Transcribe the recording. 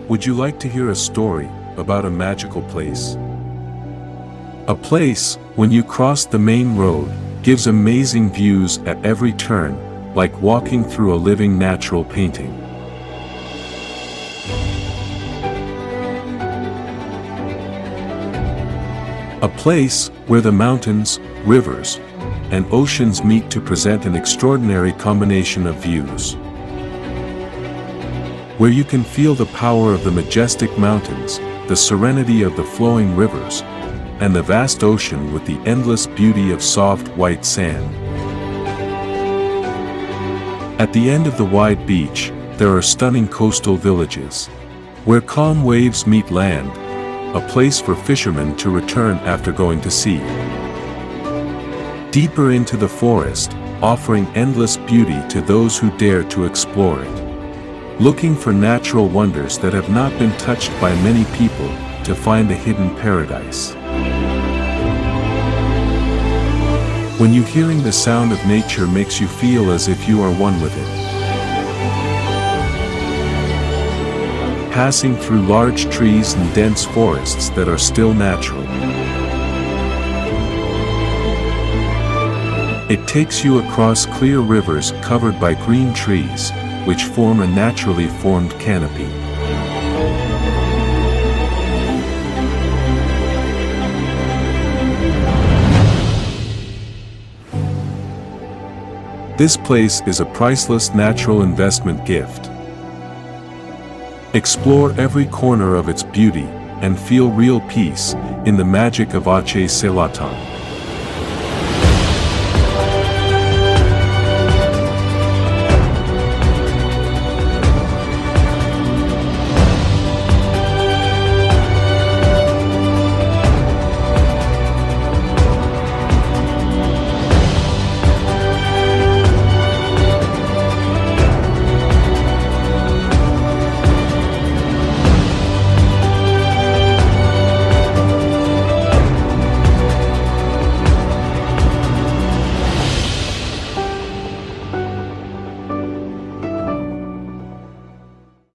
Would you like to hear a story about a magical place? A place, when you cross the main road, gives amazing views at every turn, like walking through a living natural painting. A place where the mountains, rivers, and oceans meet to present an extraordinary combination of views. Where you can feel the power of the majestic mountains, the serenity of the flowing rivers, and the vast ocean with the endless beauty of soft white sand. At the end of the wide beach, there are stunning coastal villages, where calm waves meet land, a place for fishermen to return after going to sea. Deeper into the forest, offering endless beauty to those who dare to explore it. Looking for natural wonders that have not been touched by many people, to find a hidden paradise. When you hearing the sound of nature makes you feel as if you are one with it. Passing through large trees and dense forests that are still natural. It takes you across clear rivers covered by green trees, which form a naturally formed canopy. This place is a priceless natural investment gift. Explore every corner of its beauty and feel real peace in the magic of Aceh Selatan.